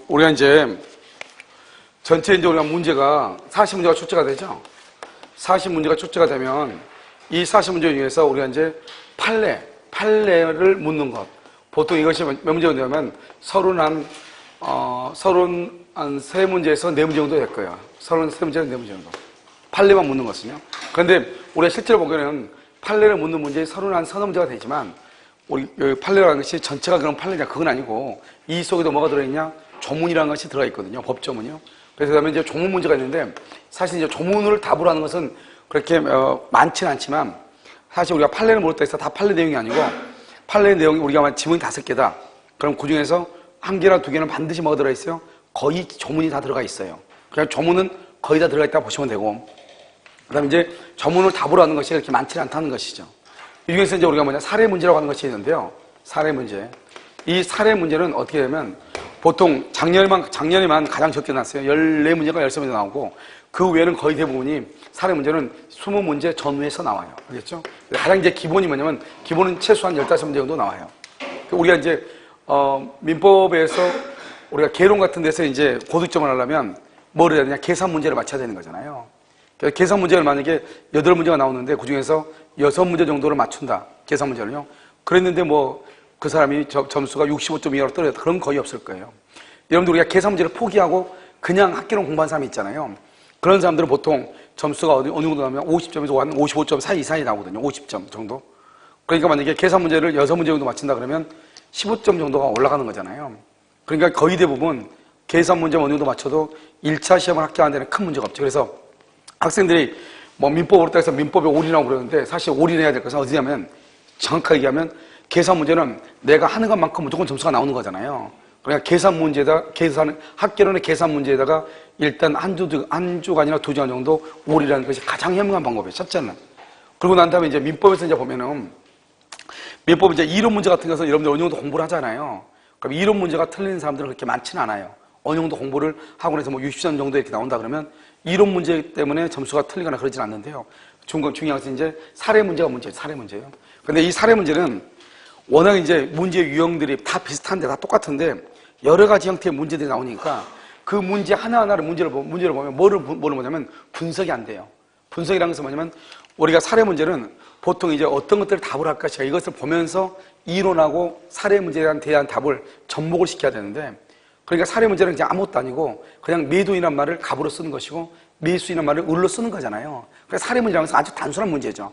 우리가 이제 전체 우리가 문제가 40문제가 출제가 되죠. 40문제가 출제가 되면 이 40문제 중에서 우리가 이제 판례를 묻는 것. 보통 이것이 몇 문제가 되냐면 33문제에서 4문제 정도 될 거예요. 33문제에서 4문제 정도. 판례만 묻는 것은요. 그런데 우리가 실제로 보기에는 판례를 묻는 문제에 33문제가 되지만 우리 판례라는 것이 전체가 그런 판례냐 그건 아니고 이 속에도 뭐가 들어있냐? 조문이라는 것이 들어가 있거든요. 법조문이요. 그래서 그다음에 이제 조문 문제가 있는데 사실 이제 조문을 답으로 하는 것은 그렇게 많지는 않지만 사실 우리가 판례를 모를 때 해서 다 판례 내용이 아니고 판례 내용이 우리가 지문이 5개다. 그럼 그 중에서 1개나 2개는 반드시 뭐가 들어가 있어요? 거의 조문이 다 들어가 있어요. 그냥 조문은 거의 다 들어가 있다고 보시면 되고 그다음에 이제 조문을 답으로 하는 것이 그렇게 많지는 않다는 것이죠. 이 중에서 이제 우리가 사례 문제라고 하는 것이 있는데요. 사례 문제. 이 사례 문제는 어떻게 되면 보통 작년에만 가장 적게 나왔어요. 14문제가 13문제 나오고 그 외에는 거의 대부분이 사례 문제는 20문제 전후에서 나와요. 알겠죠? 가장 이제 기본이 뭐냐면 기본은 최소한 15문제 정도 나와요. 우리가 이제 민법에서 우리가 개론 같은 데서 이제 고득점을 하려면 뭐를 해야 되냐? 계산 문제를 맞춰야 되는 거잖아요. 그래서 계산 문제를 만약에 8문제가 나오는데 그 중에서 6문제 정도를 맞춘다. 계산 문제를요. 그랬는데 그 사람이 점수가 65점 이하로 떨어졌다. 그런 건 거의 없을 거예요. 여러분들 우리가 계산 문제를 포기하고 그냥 학기론 공부한 사람이 있잖아요. 그런 사람들은 보통 점수가 어느 정도 나오면 50점에서 한 55점 사이 이상이 나오거든요. 50점 정도. 그러니까 만약에 계산 문제를 6문제 정도 맞춘다 그러면 15점 정도가 올라가는 거잖아요. 그러니까 거의 대부분 계산 문제 어느 정도 맞춰도 1차 시험을 합격하는 데는 큰 문제가 없죠. 그래서 학생들이 민법으로 따라서 민법에 올인하고 그러는데 사실 올인해야 될 것은 어디냐면 정확하게 얘기하면 계산 문제는 내가 하는 것만큼 무조건 점수가 나오는 거잖아요. 그러니까 학계론의 계산 문제에다가 일단 한 주가 아니라 2주간 정도 올인하는 것이 가장 현명한 방법이에요. 첫째는. 그리고 난 다음에 이제 민법에서 이제 보면은 민법 이제 이론 문제 같은 것은 여러분들 어느 정도 공부를 하잖아요. 그럼 이론 문제가 틀리는 사람들은 그렇게 많지는 않아요. 어느 정도 공부를 하고 나서 60점 정도 이렇게 나온다 그러면 이론 문제 때문에 점수가 틀리거나 그러진 않는데요. 중요한 것은 이제 사례 문제가 문제예요. 사례 문제예요. 근데 이 사례 문제는 워낙 이제 문제 유형들이 다 비슷한데 다 똑같은데 여러 가지 형태의 문제들이 나오니까 그 문제 하나하나를 문제를 보면 뭐를 보냐면 분석이 안 돼요. 분석이라는 것은 뭐냐면 우리가 사례 문제는 보통 이제 어떤 것들을 답을 할 것이야. 이것을 보면서 이론하고 사례 문제에 대한 답을 접목을 시켜야 되는데 그러니까 사례 문제는 그냥 아무것도 아니고 그냥 매도인이란 말을 갑으로 쓰는 것이고 매수인이란 말을 을로 쓰는 거잖아요. 그러니까 사례 문제라는 것은 아주 단순한 문제죠.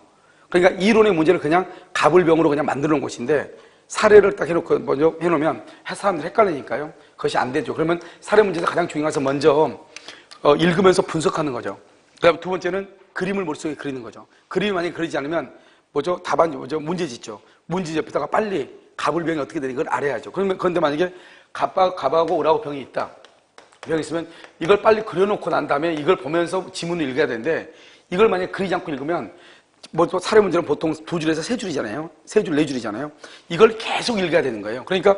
그러니까 이론의 문제를 그냥 갑을 병으로 그냥 만들어 놓은 것인데 사례를 딱 해놓고 먼저 해놓으면 사람들이 헷갈리니까요. 그것이 안 되죠. 그러면 사례 문제에서 가장 중요한 것은 먼저 읽으면서 분석하는 거죠. 그다음 두 번째는 그림을 머릿속에 그리는 거죠. 그림을 만약에 그리지 않으면 답안이 문제 짓죠. 문제 옆에다가 빨리 갑을 병이 어떻게 되는 걸 알아야죠. 그런데 만약에 갑하고 을하고 병이 있다. 병이 있으면 이걸 빨리 그려놓고 난 다음에 이걸 보면서 지문을 읽어야 되는데 이걸 만약에 그리지 않고 읽으면 사례 문제는 보통 2줄에서 3줄이잖아요. 3줄, 4줄이잖아요. 이걸 계속 읽어야 되는 거예요. 그러니까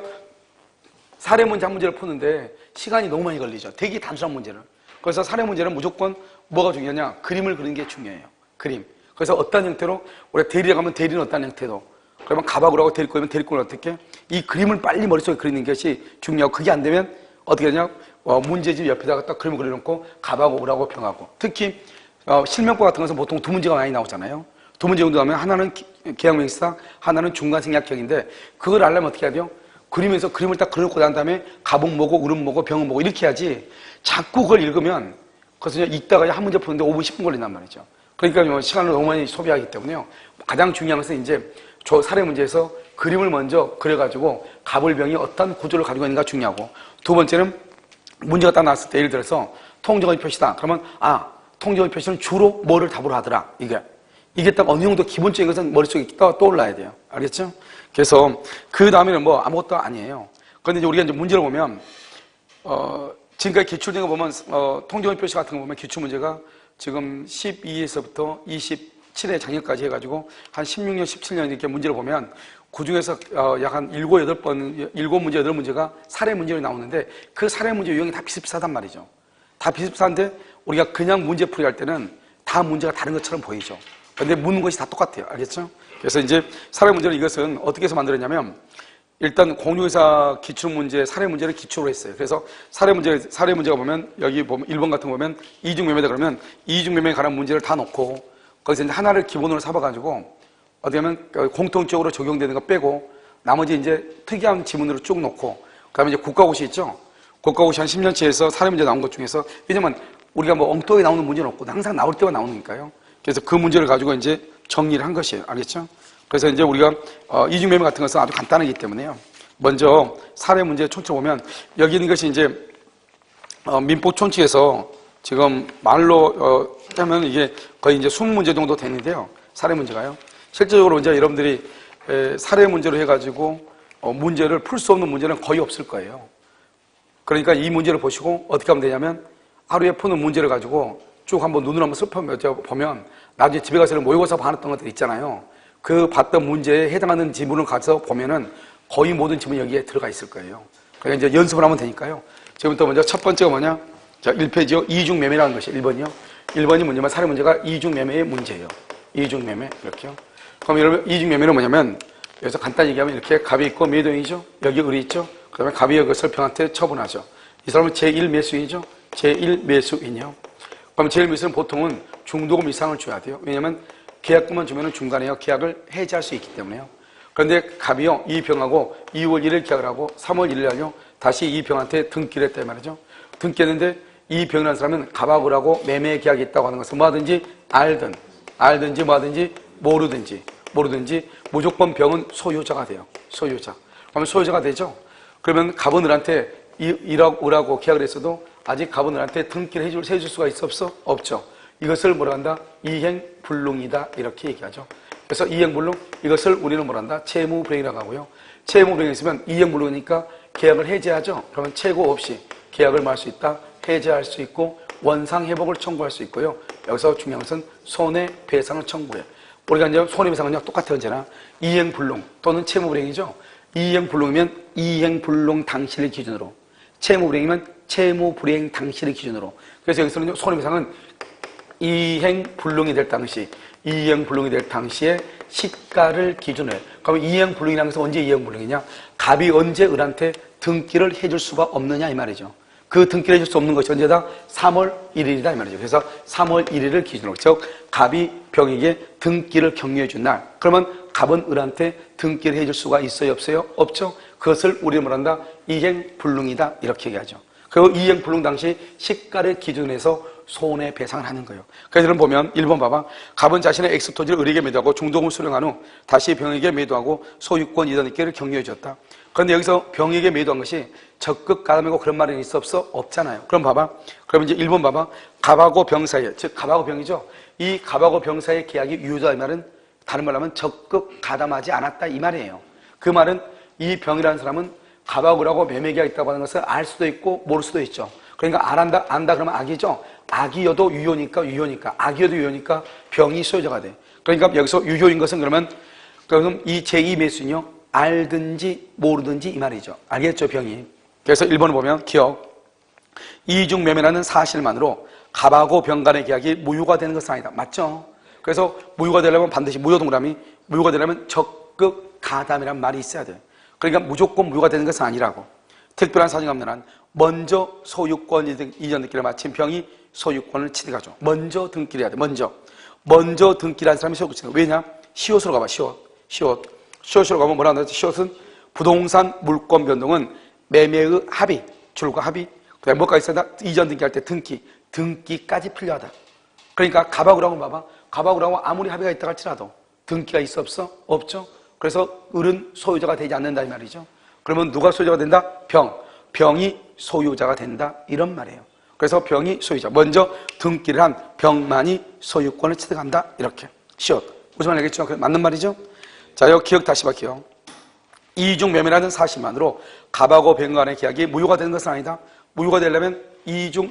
사례 문제 한 문제를 푸는데 시간이 너무 많이 걸리죠. 되게 단순한 문제를. 그래서 사례 문제는 무조건 뭐가 중요하냐? 그림을 그리는 게 중요해요. 그림. 그래서 어떤 형태로 우리가 대리에 가면 대리는 어떤 형태로 그러면 갑하고 하고 대리권이면 대리권을 어떻게 이 그림을 빨리 머릿속에 그리는 것이 중요하고 그게 안 되면 어떻게 하냐? 문제집 옆에다가 딱 그림을 그려놓고 갑하고 을하고 병하고 특히 실명법 같은 것은 보통 2문제가 많이 나오잖아요. 2문제 정도 나오면 하나는 계약명시상, 하나는 중간생략형인데 그걸 알려면 어떻게 해야 돼요? 그리면서 그림을 딱 그려놓고 난 다음에 갑은 뭐고 을은 뭐고 병은 뭐고 이렇게 해야지 자꾸 그걸 읽으면 그래서 읽다가 한 문제 푸는데 5분 10분 걸린단 말이죠. 그러니까 시간을 너무 많이 소비하기 때문에요. 가장 중요한 것은 이제 사례 문제에서 그림을 먼저 그려가지고 갑을 병이 어떤 구조를 가지고 있는가 중요하고 두 번째는 문제가 딱 나왔을 때 예를 들어서 통정의 표시다. 그러면 통정의 표시는 주로 뭐를 답으로 하더라. 이게 딱 어느 정도 기본적인 것은 머릿속에 떠올라야 돼요. 알겠죠? 그래서 그 다음에는 아무것도 아니에요. 그런데 이제 우리가 이제 문제를 보면 지금까지 기출된 거 보면 통정의 표시 같은 거 보면 기출 문제가 지금 12에서부터 27회 작년까지 해가지고 한 16년, 17년 이렇게 문제를 보면 그 중에서 약 한 7, 8번, 7문제, 8문제가 사례 문제로 나오는데 그 사례 문제 유형이 다 비슷비슷하단 말이죠. 다 비슷비슷한데 우리가 그냥 문제풀이 할 때는 다 문제가 다른 것처럼 보이죠. 근데 묻는 것이 다 똑같아요. 알겠죠? 그래서 이제 사례 문제는 이것은 어떻게 해서 만들었냐면 일단 공유회사 기출문제, 사례 문제를 기초로 했어요. 그래서 사례 문제가 보면 여기 보면 1번 같은 거 보면 이중매매다 그러면 이중매매에 관한 문제를 다 놓고 거기서 이제 하나를 기본으로 삼아가지고 어떻게 하면 공통적으로 적용되는 거 빼고 나머지 이제 특이한 지문으로 쭉 놓고 그다음에 이제 국가고시 있죠. 국가고시 한 10년치에서 사례 문제 나온 것 중에서 왜냐면 우리가 뭐 엉뚱하게 나오는 문제는 없고 항상 나올 때만 나오니까요. 그래서 그 문제를 가지고 이제 정리를 한 것이에요. 알겠죠? 그래서 이제 우리가 이중매매 같은 것은 아주 간단하기 때문에요. 먼저 사례 문제 촌치 보면 여기 있는 것이 이제 민법 촌치에서 지금 말로 하면 이게 거의 이제 20문제 정도 되는데요. 사례 문제가요. 실제적으로 이제 여러분들이 사례 문제로 해가지고 문제를 풀 수 없는 문제는 거의 없을 거예요. 그러니까 이 문제를 보시고 어떻게 하면 되냐면 하루에 푸는 문제를 가지고 쭉 한번 눈으로 한번 살펴보면 나중에 집에 가서 모의고사 봤던 것들 있잖아요. 그 봤던 문제에 해당하는 지문을 가서 보면은 거의 모든 지문이 여기에 들어가 있을 거예요. 그러니까 이제 연습을 하면 되니까요. 지금부터 먼저 첫 번째가 뭐냐? 자, 1페이지요. 이중매매라는 것이 1번이요. 1번이 문제면 사례 문제가 이중매매의 문제예요. 이중매매. 이렇게요. 그럼 여러분, 이중매매는 뭐냐면 여기서 간단히 얘기하면 이렇게 갑이 있고 매도인이죠. 여기 을이 있죠. 그 다음에 갑이 그것을 병한테 처분하죠. 이 사람은 제1매수인이죠. 제1매수인이요. 그럼 제1매수는 보통은 중도금 이상을 줘야 돼요. 왜냐하면 계약금만 주면 중간에요. 계약을 해지할 수 있기 때문에요. 그런데 갑이요. 이 병하고 2월 1일 계약을 하고 3월 1일 날요. 다시 이 병한테 등기를 했단 말이죠. 등기했는데 이 병이라는 사람은 갑하고 하고 매매 계약이 있다고 하는 것은 뭐하든지 알든지 뭐하든지 모르든지 무조건 병은 소유자가 돼요. 소유자. 그러면 소유자가 되죠. 그러면 갑은 을한테 을하고 계약을 했어도 아직 갑은 을한테 등기를 해줄 수가 있어 없어? 없죠. 이것을 뭐라 한다? 이행불능이다 이렇게 얘기하죠. 그래서 이행불능 이것을 우리는 뭐라 한다? 채무불행이라고 하고요. 채무불행이 있으면 이행불능이니까 계약을 해지하죠. 그러면 최고 없이 계약을 말 수 있다. 해지할 수 있고 원상회복을 청구할 수 있고요. 여기서 중요한 것은 손해배상을 청구해요. 우리가 이제 손해배상은요 똑같아요. 언제나 이행불능 또는 채무불행이죠. 이행불능이면 이행불능 당시를 기준으로, 채무불행이면 채무불행 당시를 기준으로. 그래서 여기서는 손해배상은 이행불능이 될 당시에 시가를 기준으로 해요. 그러면 이행불능이라는 것은 언제 이행불능이냐? 갑이 언제 을한테 등기를 해줄 수가 없느냐 이 말이죠. 그 등기를 해줄 수 없는 것이 언제다? 3월 1일이다 이 말이죠. 그래서 3월 1일을 기준으로, 즉 갑이 병에게 등기를 격려해 준 날, 그러면 갑은 을한테 등기를 해줄 수가 있어요 없어요? 없죠. 그것을 우리는 뭐란다? 이행불능이다 이렇게 얘기하죠. 그리고 이행불능 당시 시가를 기준해서 손해배상을 하는 거예요. 그래서 여러분 보면 1번 봐봐. 갑은 자신의 X토지를 을에게 매도하고 중도금을 수령한 후 다시 병에게 매도하고 소유권 이전 있기를 격려해 줬다. 그런데 여기서 병에게 매도한 것이 적극 가담이고 그런 말이 있어 없어? 없잖아요. 그럼 봐봐. 그럼 이제 1번 봐봐. 갑하고 병 사이에, 즉 갑하고 병이죠. 이 갑하고 병 사이의 계약이 유효다 이 말은 다른 말로 하면 적극 가담하지 않았다 이 말이에요. 그 말은 이 병이라는 사람은 갑하고 을하고 매매 계약이 있다고 하는 것을 알 수도 있고 모를 수도 있죠. 그러니까 안다 그러면 악이죠. 악이어도 유효니까 악이어도 유효니까 병이 소유자가 돼. 그러니까 여기서 유효인 것은 그럼 이 제2매수인요 알든지 모르든지 이 말이죠. 알겠죠 병이. 그래서 1번을 보면 기억. 이중매매라는 사실만으로 갑하고 병 간의 계약이 무효가 되는 것은 아니다. 맞죠? 그래서 무효가 되려면 반드시 무효동그라미, 무효가 되려면 적극 가담이라는 말이 있어야 돼요. 그러니까 무조건 무효가 되는 것은 아니라고. 특별한 사정이 없는 한 먼저 소유권 이전 등기를 마친 병이 소유권을 취득하죠. 먼저 등기를 해야 돼. 먼저 등기를 한 사람이 소유권 취득. 왜냐? 시옷으로 가봐. 시옷으로 가면 뭐라 하는지. 시옷은 부동산 물권 변동은 매매의 합의, 줄과 합의. 그다음에 뭐가 있어야 된다? 이전 등기할 때 등기까지 필요하다. 그러니까 갑하고 을하고 봐봐. 갑하고 을하고 아무리 합의가 있다 할지라도 등기가 있어 없어? 없죠. 그래서 을은 소유자가 되지 않는다 이 말이죠. 그러면 누가 소유자가 된다? 병이 소유자가 된다 이런 말이에요. 그래서 병이 소유자, 먼저 등기를 한 병만이 소유권을 취득한다 이렇게. 시옷 무슨 말 알겠죠? 맞는 말이죠? 자, 여기 기억 다시 볼게요. 이중매매라는 사실만으로 갑하고 병 간의 계약이 무효가 되는 것은 아니다. 무효가 되려면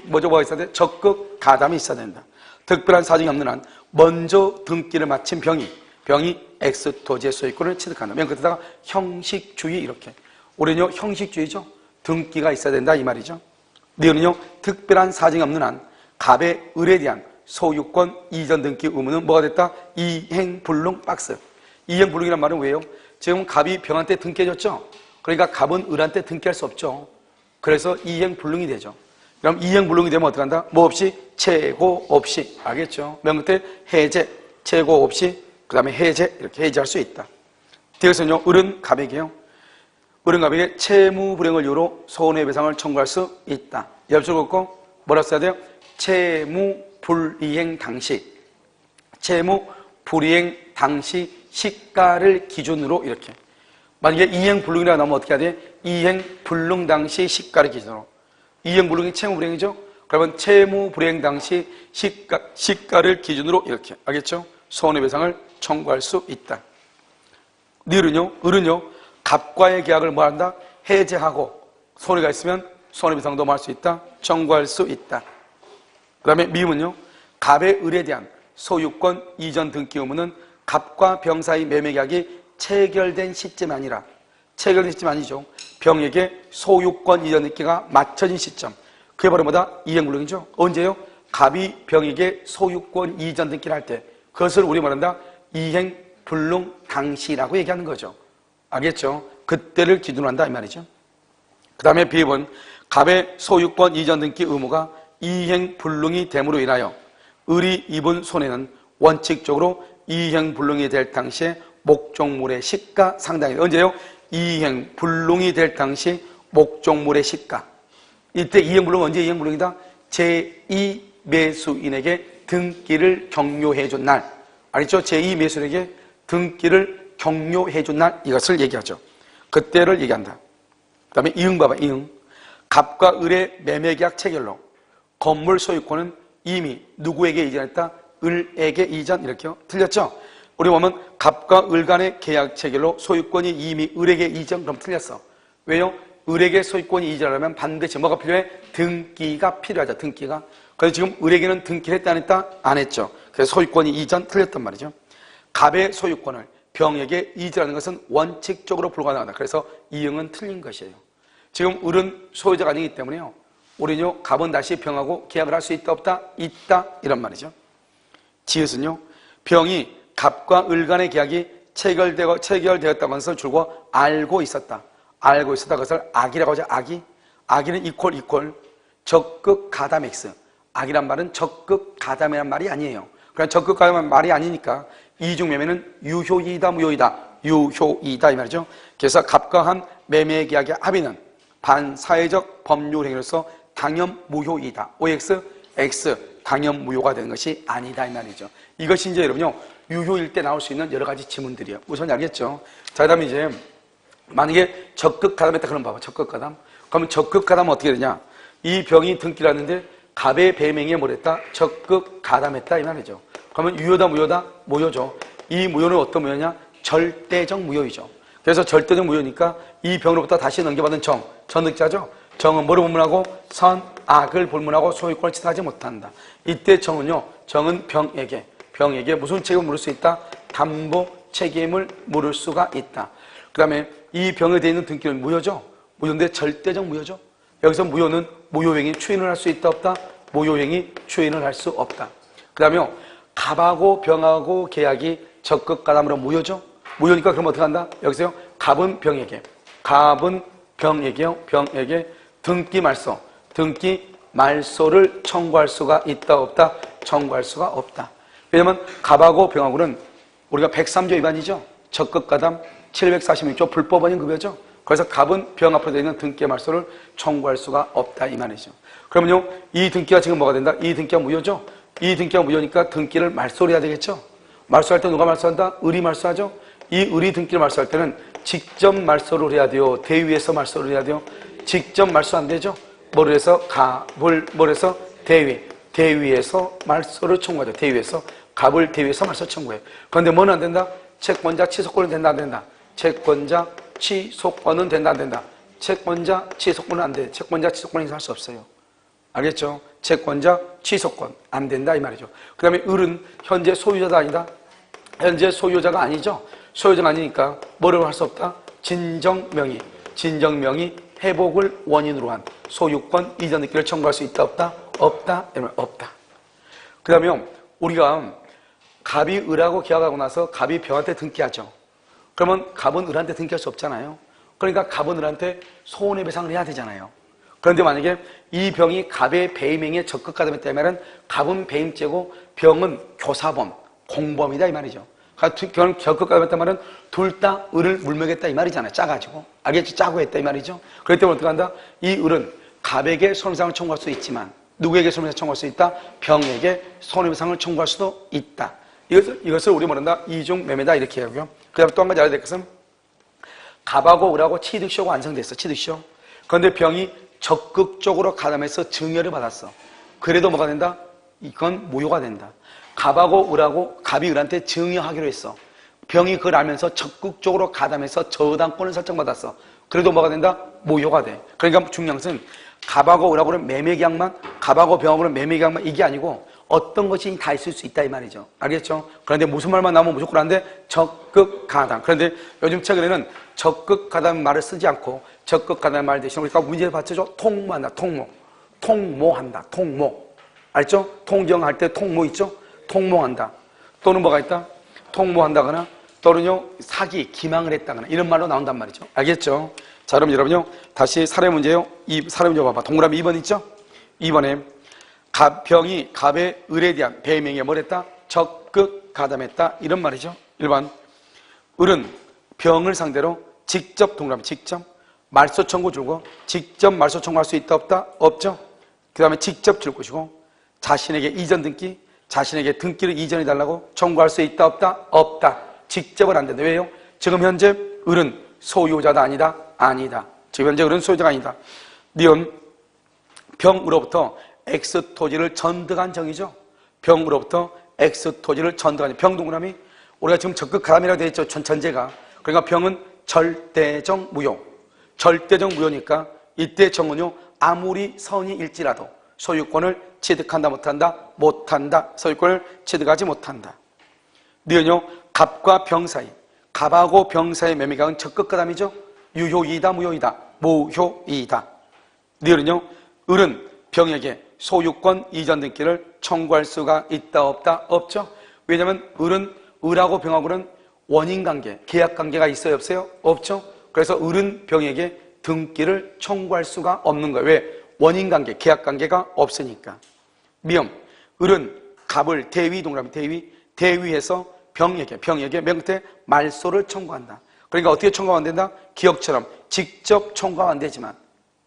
뭐가 있어야 돼? 적극 가담이 있어야 된다. 특별한 사정이 없는 한 먼저 등기를 마친 병이 병이 엑스토제 소유권을 취득한다. 맨 끝에다가 형식주의 이렇게. 올해는요 형식주의죠. 등기가 있어야 된다 이 말이죠. 니은은요 특별한 사정이 없는 한 갑의 을에 대한 소유권 이전 등기 의무는 뭐가 됐다? 이행불능 박스. 이행불능이란 말은 왜요? 지금 갑이 병한테 등기해줬죠. 그러니까 갑은 을한테 등기할 수 없죠. 그래서 이행불능이 되죠. 그럼 이행불능이 되면 어떻게 한다? 뭐 없이? 최고 없이. 알겠죠? 맨 끝에 해제, 최고 없이, 그 다음에 해제, 이렇게 해제할 수 있다. 뒤에서는요, 을은 갑에게요. 을은 갑에게 채무 불이행을 이유로 손해배상을 청구할 수 있다. 옆줄 긋고 뭐라 써야 돼요? 채무 불이행 당시, 채무 불이행 당시 시가를 기준으로 이렇게. 만약에 이행불능이라고 나오면 어떻게 해야 돼? 이행불능 당시 시가를 기준으로. 이행불능이 채무불이행이죠? 그러면 채무불이행 당시 시가를 기준으로 이렇게. 알겠죠? 손해배상을 청구할 수 있다. 을은요, 갑과의 계약을 뭐 한다? 해제하고 손해가 있으면 손해배상도 뭐 할 수 있다? 청구할 수 있다. 그 다음에 미음은요, 갑의 을에 대한 소유권 이전 등기 의무는 갑과 병 사이 매매계약이 체결된 시점이 아니라, 체결된 시점이 아니죠. 병에게 소유권 이전 등기가 맞춰진 시점. 그게 바로 뭐다? 이행불능이죠. 언제요? 갑이 병에게 소유권 이전 등기를 할 때, 그것을 우리 말한다? 이행불능 당시라고 얘기하는 거죠. 알겠죠? 그때를 기준으로 한다 이 말이죠. 그 다음에 비읍은 갑의 소유권 이전 등기 의무가 이행불능이 됨으로 인하여 을이 입은 손해는 원칙적으로 이행불능이 될 당시에 목적물의 시가 상당히. 언제요? 이행불능이 될 당시 목적물의 시가. 이때 이행불능은 언제 이행불능이다? 제2매수인에게 등기를 격려해준 날. 알겠죠? 제2매수인에게 등기를 격려해준 날, 이것을 얘기하죠. 그때를 얘기한다. 그 다음에 이응 봐봐, 이응. 갑과 을의 매매계약 체결로 건물 소유권은 이미 누구에게 이전했다? 을에게 이전. 이렇게요. 틀렸죠? 우리 보면 갑과 을 간의 계약 체결로 소유권이 이미 을에게 이전. 그럼 틀렸어. 왜요? 을에게 소유권이 이전하려면 반드시 뭐가 필요해? 등기가 필요하죠. 등기가. 그래서 지금 을에게는 등기를 했다 안 했다? 안 했죠. 그래서 소유권이 이전. 틀렸단 말이죠. 갑의 소유권을 병에게 이전하는 것은 원칙적으로 불가능하다. 그래서 이응은 틀린 것이에요. 지금 을은 소유자가 아니기 때문에요. 우리는요, 갑은 다시 병하고 계약을 할 수 있다 없다? 있다. 이런 말이죠. 지읒은요, 병이 갑과 을 간의 계약이 체결되었다는 것을 줄고 알고 있었다. 알고 있었다. 그것을 악이라고 하죠. 악이. 악이는 이퀄 적극 가담 X. 악이란 말은 적극 가담이란 말이 아니에요. 그냥 적극 가담은 말이 아니니까 이중매매는 유효이다 무효이다? 유효이다 이 말이죠. 그래서 갑과 한 매매 계약의 합의는 반사회적 법률 행위로서 당연 무효이다. OX, X 당연 무효가 되는 것이 아니다 이 말이죠. 이것이 이제 여러분요, 유효일 때 나올 수 있는 여러 가지 지문들이에요. 우선 알겠죠? 자, 그 다음에 이제 만약에 적극 가담했다 그럼 봐봐. 적극 가담. 그러면 적극 가담은 어떻게 되냐? 이 병이 등기를 하는데 갑의 배명에 뭐랬다? 적극 가담했다 이 말이죠. 그러면 유효다 무효다? 무효죠. 이 무효는 어떤 무효냐? 절대적 무효이죠. 그래서 절대적 무효니까 이 병으로부터 다시 넘겨받은 전득자죠. 정은 뭐를 불문하고? 선악을 불문하고 소유권을 취득하지 못한다. 이때 정은요, 정은 병에게 무슨 책임을 물을 수 있다? 담보 책임을 물을 수가 있다. 그 다음에 이 병에 대해 있는 등기는 무효죠. 무효인데 절대적 무효죠. 여기서 무효는 무효행위 추인을 할 수 있다 없다? 무효행위 추인을 할 수 없다. 그 다음에 갑하고 병하고 계약이 적극 가담으로 무효죠. 무효니까 그럼 어떻게 한다? 여기서요, 갑은 병에게 등기 말소를 청구할 수가 있다 없다? 청구할 수가 없다. 왜냐면 갑하고 병하고는 우리가 103조 위반이죠. 적극 가담 746조 불법원인 급여죠. 그래서 갑은 병 앞으로 되어 있는 등기 말소를 청구할 수가 없다 이 말이죠. 그러면요, 이 등기가 지금 뭐가 된다? 이 등기가 무효죠. 이 등기가 무효니까 등기를 말소를 해야 되겠죠. 말소할 때 누가 말소한다? 을이 말소하죠. 이 을이 등기를 말소할 때는 직접 말소를 해야 돼요? 대위에서 말소를 해야 돼요? 직접 말소 안 되죠. 뭐를 해서? 뭘 해서? 대위에서 말소를 청구하죠. 대위에서. 갑을 대위에서 말소 청구해. 그런데 뭐는 안 된다? 채권자 취소권은 된다 안 된다? 채권자 취소권은 된다 안 된다? 채권자 취소권은 안 돼. 채권자 취소권 행사할 수 없어요. 알겠죠? 채권자 취소권 안 된다 이 말이죠. 그 다음에 을은 현재 소유자다 아니다? 현재 소유자가 아니죠. 소유자가 아니니까 뭐를 할 수 없다? 진정명의. 진정명의 회복을 원인으로 한 소유권 이전 등기를 청구할 수 있다 없다? 없다? 이러면 없다. 그 다음에 우리가 갑이 을하고 계약하고 나서 갑이 병한테 등기하죠. 그러면 갑은 을한테 등기할 수 없잖아요. 그러니까 갑은 을한테 손해배상을 해야 되잖아요. 그런데 만약에 이 병이 갑의 배임행위에 적극가담했다면 갑은 배임죄고 병은 교사범, 공범이다 이 말이죠. 그러니까 적극가담했단 말은 둘 다 을을 물먹였다 이 말이잖아요. 짜가지고. 알겠지? 짜고 했다 이 말이죠. 그렇기 때문에 어떻게 한다? 이 을은 갑에게 손해배상을 청구할 수 있지만 누구에게 손해배상을 청구할 수 있다? 병에게 손해배상을 청구할 수도 있다. 이것을 우리 뭐란다? 이중매매다 이렇게 하고요. 그 다음에 또 한 가지 알아야 될 것은 갑하고 을하고 취득쇼가 완성됐어. 취득쇼. 그런데 병이 적극적으로 가담해서 증여를 받았어. 그래도 뭐가 된다? 이건 무효가 된다. 갑하고 을하고 갑이 을한테 증여하기로 했어. 병이 그걸 알면서 적극적으로 가담해서 저당권을 설정받았어. 그래도 뭐가 된다? 무효가 돼. 그러니까 중요한 것은 갑하고 을하고는 매매계약만, 갑하고 병하고는 매매계약만 이게 아니고 어떤 것이 다 있을 수 있다 이 말이죠. 알겠죠? 그런데 무슨 말만 나오면 무조건 안 돼? 적극가담. 그런데 요즘 최근에는 적극가담 말을 쓰지 않고 적극가담 말 대신 우리가 문제를 받쳐줘. 통모한다. 통모. 통모한다. 통모. 알죠? 통정할 때 통모 있죠? 통모한다. 또는 뭐가 있다? 통모한다거나 또는요 사기, 기망을 했다거나 이런 말로 나온단 말이죠. 알겠죠? 자 그럼 여러분요 다시 사례 문제요. 이 사례 문제 봐봐. 동그라미 2번 있죠? 2번에 병이 갑의 을에 대한 배임행위에 뭘 했다? 적극 가담했다 이런 말이죠. 1번 을은 병을 상대로 직접 동그라미 직접 말소 청구 줄고 직접 말소 청구할 수 있다 없다? 없죠. 그 다음에 직접 줄 것이고 자신에게 이전 등기 자신에게 등기를 이전해달라고 청구할 수 있다 없다? 없다. 직접은 안 된다. 왜요? 지금 현재 을은 소유자다 아니다? 아니다. 지금 현재 을은 소유자가 아니다. 니은 병으로부터 X 토지를 전득한 정이죠. 병으로부터 X 토지를 전득한 병 동그라미 우리가 지금 적극 가담이라고 되어 있죠. 전제가. 그러니까 병은 절대적 무효. 절대적 무효니까 이때 정은요 아무리 선이 일지라도 소유권을 취득한다 못한다? 못한다. 소유권을 취득하지 못한다. 니은요 갑과 병 사이 갑하고 병 사이의 매매계약은 적극가담이죠. 유효이다 무효이다? 무효이다. 니은요 을은 병에게 소유권 이전 등기를 청구할 수가 있다 없다? 없죠. 왜냐하면 을은 을하고 병하고는 원인관계, 계약관계가 있어요 없어요? 없죠. 그래서 을은 병에게 등기를 청구할 수가 없는 거예요. 왜? 원인관계, 계약관계가 없으니까. 미음 을은 갑을 대위 동그라미 대위해서 병에게 맨 끝에 말소를 청구한다. 그러니까 어떻게 청구가 안 된다? 기억처럼 직접 청구가 안 되지만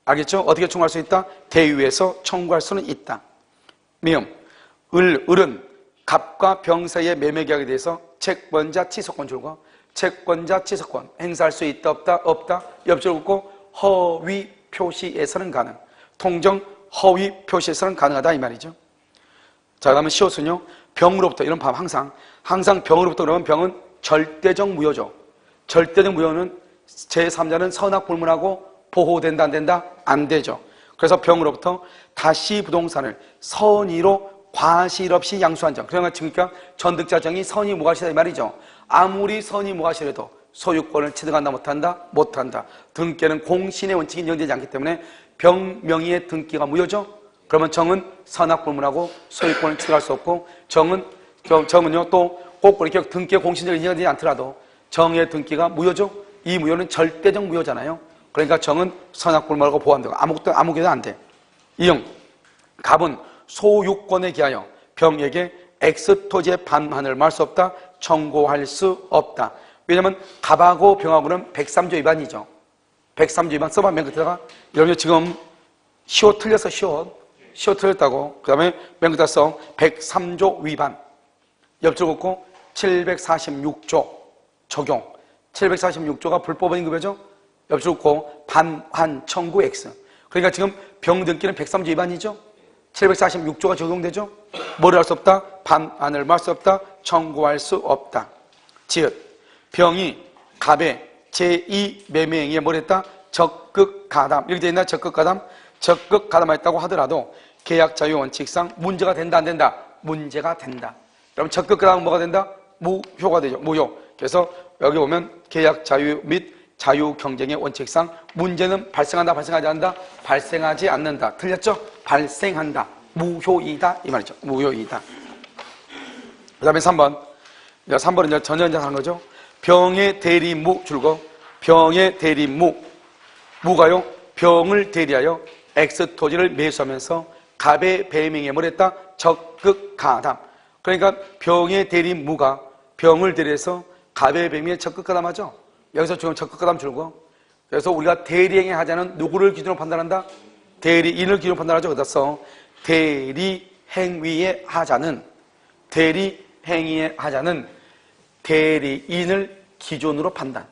알겠죠? 어떻게 청구할 수 있다? 대위에서 청구할 수는 있다. 미음 을은 갑과 병 사이의 매매계약에 대해서 채권자 취소권 줄고 채권자 취소권 행사할 수 있다 없다? 없다. 옆줄 긋고 허위 표시에서는 가능. 통정 허위 표시에서는 가능하다 이 말이죠. 자 그러면 시옷은요 병으로부터 이런 밥 항상 병으로부터 그러면 병은 절대적 무효죠. 절대적 무효는 제3자는 선악 불문하고 보호된다 안 된다? 안 되죠. 그래서 병으로부터 다시 부동산을 선의로 과실 없이 양수한 정. 그러니까 전득자정이 선의 무과실이다 이 말이죠. 아무리 선의 무과실해도 소유권을 취득한다 못한다? 못한다. 등기는 공신의 원칙이 인정되지 않기 때문에 병 명의의 등기가 무효죠. 그러면 정은 선악 불문하고 소유권을 취득할 수 없고 정은요 또 꼭 그렇게 등기의 공신적으로 인정되지 않더라도 정의 등기가 무효죠. 이 무효는 절대적 무효잖아요. 그러니까 정은 선악 불문하고 보호한다고 아무것도 안 돼. 이응 갑은 소유권에 기하여 병에게 X 토지의 반환을 말할 수 없다. 청구할 수 없다. 왜냐하면 갑하고 병하고는 103조 위반이죠. 103조 위반 써봐 맨 끝에다가 여러분 지금 시옷 틀렸어 시옷 틀렸다고. 그 다음에 맨 끝에다 써 103조 위반 옆줄 긋고 746조 적용 746조가 불법 임금이죠. 옆줄 긋고 반환 청구 X. 그러니까 지금 병 등기는 103조 위반이죠. 746조가 적용되죠. 뭐를 할 수 없다? 반환을 말할 수 없다. 청구할 수 없다. 지읒 병이 갑의 제2 매매행위에 뭘 했다? 적극가담. 이렇게 되어 있나? 적극가담했다고 하더라도 계약 자유 원칙상 문제가 된다 안 된다? 문제가 된다. 그럼 적극가담은 뭐가 된다? 무효가 되죠. 무효. 그래서 여기 보면 계약 자유 및 자유 경쟁의 원칙상 문제는 발생한다, 발생하지 않는다, 발생하지 않는다. 틀렸죠? 발생한다. 무효이다. 이 말이죠. 무효이다. 그 다음에 3번. 3번은 이제 전연장 하는 거죠. 병의 대리무 줄거. 병의 대리무. 무가요? 병을 대리하여 X 토지를 매수하면서 갑의 배명에 뭘 했다? 적극 가담. 그러니까 병의 대리무가 병을 대리해서 갑의 배명에 적극 가담하죠. 여기서 지금 적극 가담 줄거. 그래서 우리가 대리행위 하자는 누구를 기준으로 판단한다? 대리인을 기준으로 판단하죠. 그래서 대리행위의 하자는 대리행위의 하자는 대리인을 기준으로 판단.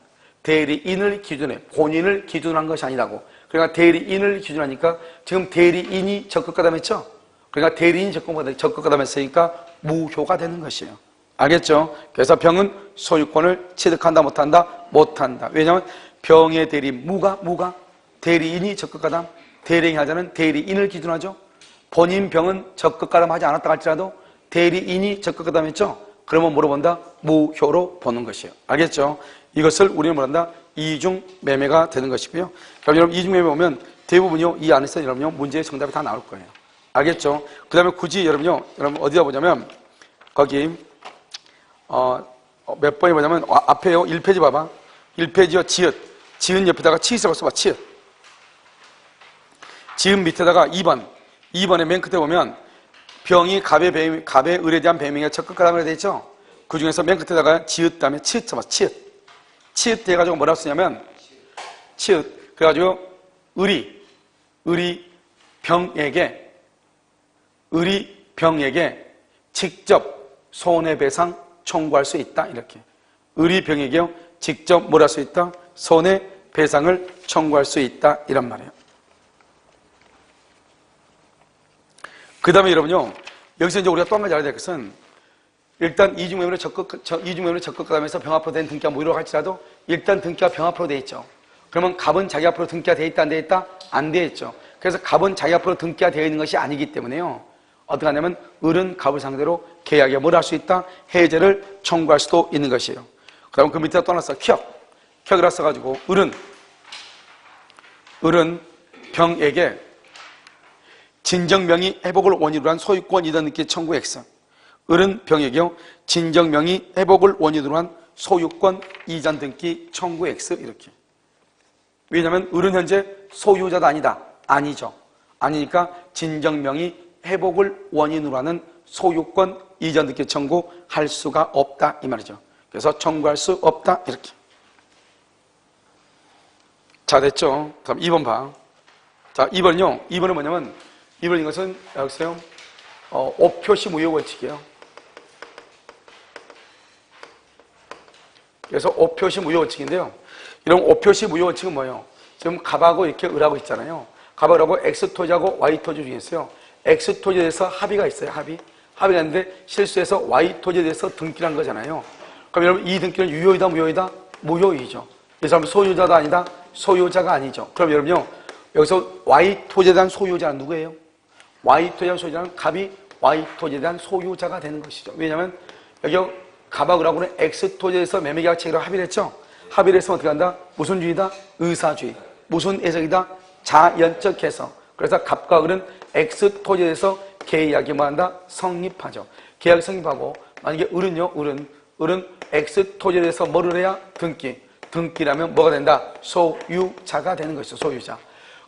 대리인을 기준해 본인을 기준으로 한 것이 아니라고. 그러니까 대리인을 기준하니까 지금 대리인이 적극 가담했죠. 그러니까 대리인이 적극 가담했으니까 무효가 되는 것이에요. 알겠죠? 그래서 병은 소유권을 취득한다 못한다? 못한다. 왜냐하면 병의 대리무가 대리인이 적극 가담. 대리행위 하자는 대리인을 기준하죠. 본인 병은 적극 가담하지 않았다 할지라도 대리인이 적극 가담했죠. 그러면 뭐로 본다? 무효로 보는 것이에요. 알겠죠? 이것을 우리는 뭐란다? 이중 매매가 되는 것이고요. 그럼 여러분 이중 매매 보면 대부분요 이 안에서 여러분요 문제의 정답이 다 나올 거예요. 알겠죠? 그 다음에 굳이 여러분 어디다 보자면 거기 몇 번이 뭐냐면 앞에요 1페이지 봐봐. 1페이지요 지읒 옆에다가 치읓을 써봐. 치읓. 지읒 밑에다가 2번의 맨 끝에 보면 병이 갑의 을에 대한 배명에 적극 가담을 되어 있죠. 그 중에서 맨 끝에다가 지읒 다음에 치읓 써봐. 치읓 해가지고 뭐라고 쓰냐면 치읓. 그래가지고 을이 병에게 직접 손해배상 청구할 수 있다. 이렇게. 을이 병에게요 직접 뭘 할 수 있다? 손해배상을 청구할 수 있다. 이란 말이에요. 그 다음에 여러분요, 여기서 이제 우리가 또 한 가지 알아야 될 것은, 일단 이중매매로 적극 가담해서 병 앞으로 된 등기가 무효라고 할지라도, 일단 등기가 병 앞으로 돼 있죠. 그러면 갑은 자기 앞으로 등기가 돼 있다, 안 돼 있다? 안 돼 있죠. 그래서 갑은 자기 앞으로 등기가 되어 있는 것이 아니기 때문에요. 어떻게 하냐면, 을은 갑을 상대로 계약에 뭘 할 수 있다? 해제를 청구할 수도 있는 것이에요. 그 다음 그 밑에다 떠나서 격이라 써가지고, 을은 병에게 진정명의 회복을 원인으로 한 소유권 이전 등기 청구 X. 을은 병에게요 진정명의 회복을 원인으로 한 소유권 이전 등기 청구 X. 이렇게. 왜냐하면 을은 현재 소유자도 아니다. 아니죠. 아니니까 진정명의 회복을 원인으로 하는 소유권 이전 등기 청구할 수가 없다. 이 말이죠. 그래서 청구할 수 없다. 이렇게. 자, 됐죠? 다음 2번 봐. 자, 2번은요. 2번은 뭐냐면, 2번 이것은, 여기서요, 옵표시 무효 원칙이에요. 그래서 옵표시 무효 원칙인데요. 이런 옵표시 무효 원칙은 뭐예요? 지금 갑하고 이렇게 을하고 있잖아요. 갑하고 X토지하고 Y토지 중에 있어요. X토지에 대해서 합의가 있어요. 합의가 있는데 실수해서 Y토지에 대해서 등기를 한 거잖아요. 그럼 여러분 이 등기는 유효이다, 무효이다? 무효이죠. 이 사람은 소유자도 아니다, 소유자가 아니죠. 그럼 여러분요, 여기서 Y토지에 대한 소유자는 누구예요? Y토지에 대한 소유자는 갑이 Y토지에 대한 소유자가 되는 것이죠. 왜냐하면 여기 갑하고 을하고는 X토지에 대해서 매매계약 체계로 합의를 했죠. 합의를 했으면 어떻게 한다? 무슨 주의다? 의사주의. 무슨 해석이다? 자연적 해석. 그래서 갑과 을은 X토지에 대해서 계약이 뭐한다? 성립하죠. 계약이 성립하고, 만약에 을은 X토지에 대해서 뭐를 해야? 등기라면 뭐가 된다? 소유자가 되는 것이죠. 소유자.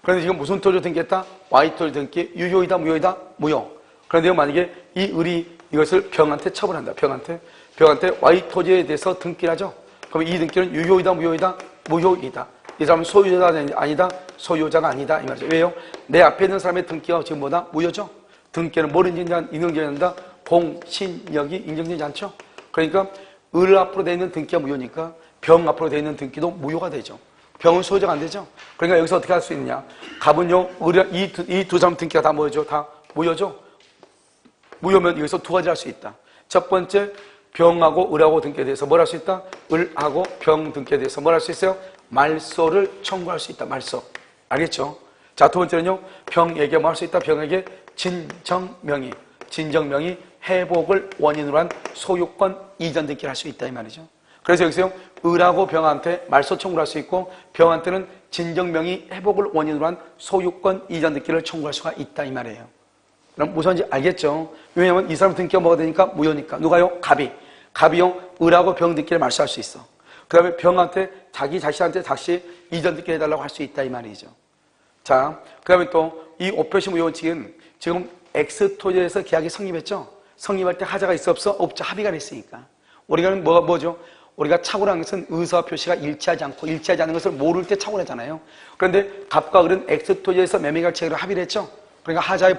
그런데 지금 무슨 토지로 등기했다? Y토지 등기. 유효이다, 무효이다? 무효. 그런데 만약에 이 을이 이것을 병한테 처분한다. 병한테 Y토지에 대해서 등기를 하죠. 그럼 이 등기는 유효이다, 무효이다? 무효이다. 이 사람은 소유자가 아니다, 소유자가 아니다. 이 말이죠. 왜요? 내 앞에 있는 사람의 등기가 지금 뭐다? 무효죠? 등기는 뭘 인정되어야 한다? 공신력이 인정되지 않죠? 그러니까 을 앞으로 되어 있는 등기가 무효니까 병 앞으로 되어 있는 등기도 무효가 되죠. 병은 소유자가 안 되죠. 그러니까 여기서 어떻게 할 수 있느냐? 갑은요, 이 두 사람 등기가 다 뭐죠? 다 무효죠? 무효면 여기서 두 가지 할 수 있다. 첫 번째, 병하고 을하고 등기에 대해서 뭘 할 수 있다? 을하고 병 등기에 대해서 뭘 할 수 있어요? 말소를 청구할 수 있다. 말소. 알겠죠? 자, 두 번째는요, 병에게 뭐 할 수 있다? 병에게 진정명의 회복을 원인으로 한 소유권 이전 등기를 할 수 있다 이 말이죠. 그래서 여기서 을하고 병한테 말소 청구를 할 수 있고 병한테는 진정명의 회복을 원인으로 한 소유권 이전 등기를 청구할 수가 있다 이 말이에요. 그럼 무슨지 알겠죠? 왜냐하면 이 사람 등기가 뭐가 되니까 무효니까. 누가요? 갑이. 갑이요 을하고 병 등기를 말소할 수 있어. 그 다음에 병한테 자기 자신한테 다시 이전 등기 해달라고 할 수 있다 이 말이죠. 자, 그 다음에 또 이 오표시 무효 원칙은 지금 X토지에서 계약이 성립했죠? 성립할 때 하자가 있어 없어? 없죠. 합의가 됐으니까. 우리가 뭐죠? 우리가 착오라는 것은 의사 표시가 일치하지 않고 일치하지 않는 것을 모를 때 착오라잖아요. 그런데 갑과 을은 X토지에서 매매계약 체결을 합의를 했죠? 그러니까 하자의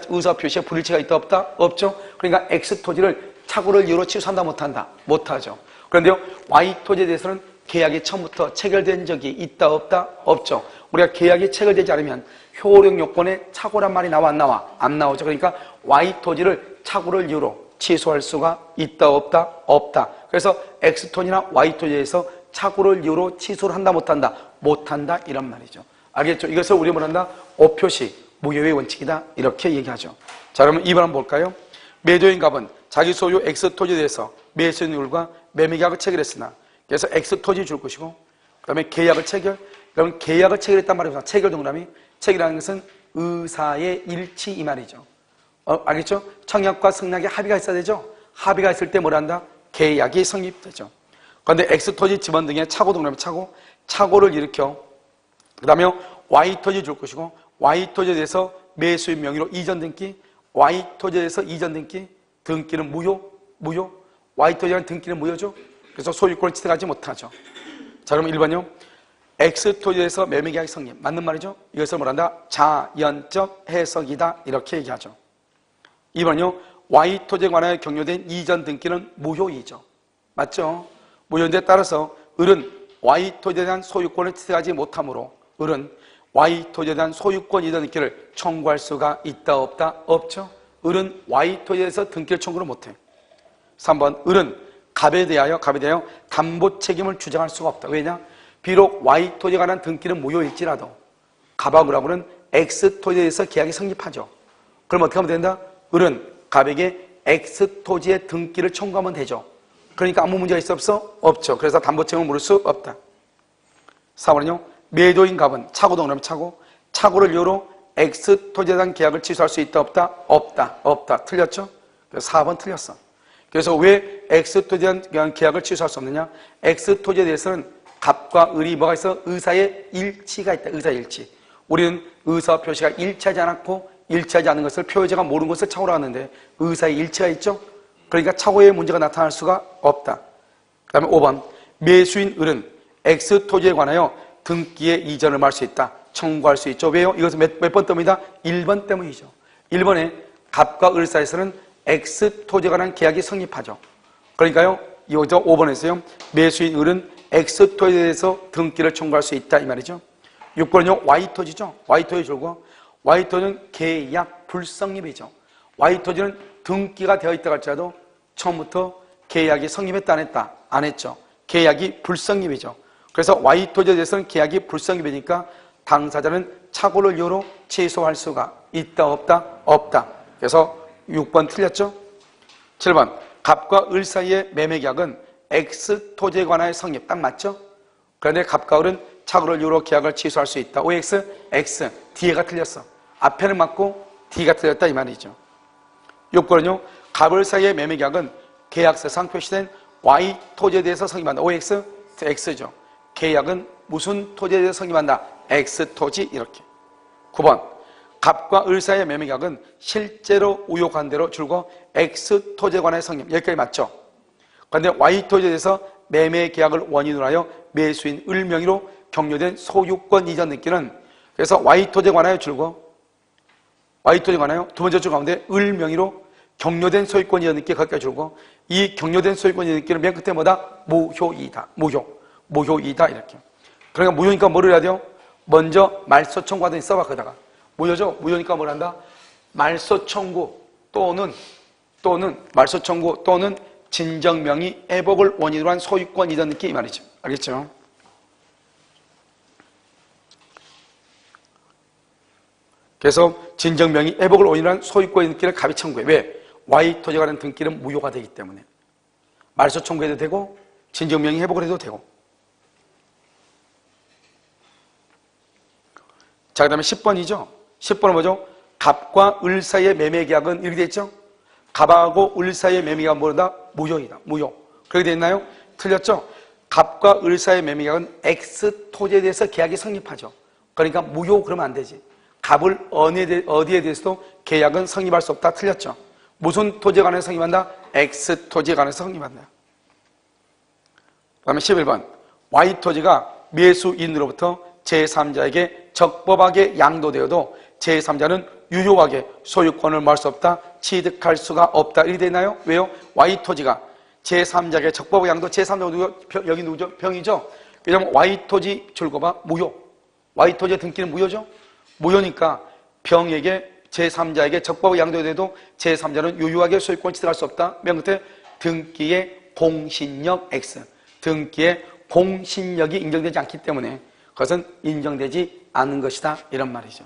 의사 표시에 불일치가 있다 없다? 없죠? 그러니까 X토지를 착오를 이유로 취소한다 못한다? 못하죠. 그런데요, Y토지에 대해서는 계약이 처음부터 체결된 적이 있다 없다? 없죠. 우리가 계약이 체결되지 않으면 효력 요건에 착오란 말이 나와 안 나와? 안 나오죠. 그러니까 Y토지를 착오를 이유로 취소할 수가 있다 없다? 없다. 그래서 X토지나 Y토지에서 착오를 이유로 취소를 한다 못한다? 못한다 이런 말이죠. 알겠죠? 이것을 우리 뭐란다? 오표시 무효의 원칙이다 이렇게 얘기하죠. 자, 그러면 2번 한번 볼까요? 매도인 갑은 자기 소유 X토지에 대해서 매수인율과 매매계약을 체결했으나 그래서 X토지 줄 것이고 그 다음에 계약을 체결. 그러면 계약을 체결했단 말이죠. 체결 동그라미. 체결하는 것은 의사의 일치 이 말이죠. 알겠죠? 청약과 승낙에 합의가 있어야 되죠. 합의가 있을 때 뭐란다? 계약이 성립되죠. 그런데 X토지 지번 등에 착오 동그라미 착오를 일으켜 그 다음에 Y토지 줄 것이고 Y토지에 대해서 매수인 명의로 이전 등기 Y토지에 대해서 이전 등기는 무효 Y토지에 대한 등기는 무효죠. 그래서 소유권을 취득하지 못하죠. 자, 그럼 1번요. X토지에서 매매계약이 성립. 맞는 말이죠? 이것을 뭐란다? 자연적 해석이다. 이렇게 얘기하죠. 2번요. Y토지에 관하여 격려된 이전 등기는 무효이죠. 맞죠? 무효인데 따라서 을은 Y토지에 대한 소유권을 취득하지 못하므로 을은 Y토지에 대한 소유권 이전 등기를 청구할 수가 있다 없다? 없죠. 을은 Y토지에서 등기를 청구를 못해. 3번 을은 갑에 대하여 담보 책임을 주장할 수가 없다. 왜냐? 비록 Y토지에 관한 등기는 무효일지라도 갑하고 을하고는 X토지에 대해서 계약이 성립하죠. 그럼 어떻게 하면 된다? 을은 갑에게 X토지의 등기를 청구하면 되죠. 그러니까 아무 문제가 있어 없어? 없죠. 그래서 담보 책임을 물을 수 없다. 4번은요. 매도인 갑은 착오 동그라미 착오를 이유로 X토지에 대한 계약을 취소할 수 있다 없다? 없다. 틀렸죠? 그래서 4번 틀렸어. 그래서 왜 X토지에 대한 계약을 취소할 수 없느냐? X토지에 대해서는 갑과 을이 뭐가 있어? 의사의 일치가 있다. 의사의 일치. 우리는 의사 표시가 일치하지 않았고 일치하지 않은 것을 표의자가 모르는 것을 착오로 하는데 의사의 일치가 있죠? 그러니까 착오의 문제가 나타날 수가 없다. 그 다음에 5번. 매수인 을은 X토지에 관하여 등기의 이전을 말 수 있다. 청구할 수 있죠. 왜요? 이것은 몇 번 때문이다? 1번 때문이죠. 1번에 갑과 을 사이에서는 X토지에 관한 계약이 성립하죠. 그러니까요, 이거죠. 5번에서요. 매수인 을은 X토지에 대해서 등기를 청구할 수 있다 이 말이죠. 6번은요. Y토지죠. Y토지 줄고 Y토지는 계약 불성립이죠. Y토지는 등기가 되어 있다고 할지라도 처음부터 계약이 성립했다 안 했다? 안 했죠. 계약이 불성립이죠. 그래서 Y토지에 대해서는 계약이 불성립이니까 당사자는 착오를 이유로 취소할 수가 있다 없다? 없다. 그래서 6번 틀렸죠? 7번 갑과 을 사이의 매매계약은 X토지에 관하여 성립. 딱 맞죠? 그런데 갑과 을은 착오를 이유로 계약을 취소할 수 있다. OX, X, D가 틀렸어. 앞에는 맞고 D가 틀렸다 이 말이죠. 6번은요. 갑을 사이의 매매계약은 계약서상 표시된 Y토지에 대해서 성립한다. OX, X죠. 계약은 무슨 토지에 대해서 성립한다? X토지 이렇게. 9번 갑과 을 사이의 매매계약은 실제로 우욕한 대로 줄고 X토지에 관해 성립. 여기까지 맞죠? 그런데 Y토지에 대해서 매매계약을 원인으로 하여 매수인 을 명의로 격려된 소유권 이전 등기는 그래서 Y토지에 관하여 줄고 Y토지에 관하여 두 번째 줄 가운데 을 명의로 격려된 소유권 이전 등기 거기까지 줄고 이 격려된 소유권 이전 등기는 맨 끝에 뭐다? 무효이다. 무효이다 이렇게. 그러니까 무효니까 뭐를 해야 돼요? 먼저 말소 청구하더니 써봐 거다가 무효죠? 무효니까 뭘 한다? 말소 청구 또는 말소 청구 또는 진정명의 애복을 원인으로 한 소유권 이전 등기 이 말이죠. 알겠죠? 그래서 진정명의 애복을 원인으로 한 소유권 이전 등기를 갑이 청구해. 왜? Y 토지에 관한 등기는 무효가 되기 때문에 말소 청구해도 되고 진정명의 회복을 해도 되고. 자, 그 다음에 10번이죠. 10번은 뭐죠? 갑과 을 사이의 매매 계약은 이렇게 돼 있죠? 갑하고 을 사이의 매매 계약은 뭐다? 무효이다. 무효. 그렇게 돼 있나요? 틀렸죠? 갑과 을 사이의 매매 계약은 X 토지에 대해서 계약이 성립하죠. 그러니까 무효 그러면 안 되지. 갑을 어디에 대해서도 계약은 성립할 수 없다. 틀렸죠? 무슨 토지에 관해서 성립한다? X 토지에 관해서 성립한다. 그 다음에 11번. Y 토지가 매수인으로부터 제3자에게 적법하게 양도되어도 제3자는 유효하게 소유권을 모을 수 없다. 취득할 수가 없다. 이렇게 되나요? 왜요? Y 토지가 제3자에게 적법하게 양도, 제3자가 누구죠? 여기 누구죠? 병이죠? 왜냐면 Y 토지 줄거봐 무효. Y 토지의 등기는 무효죠? 무효니까 병에게 제3자에게 적법하게 양도돼도 제3자는 유효하게 소유권을 취득할 수 없다. 맨 끝에 등기의 공신력 X. 등기의 공신력이 인정되지 않기 때문에 그것은 인정되지 않는 것이다. 이런 말이죠.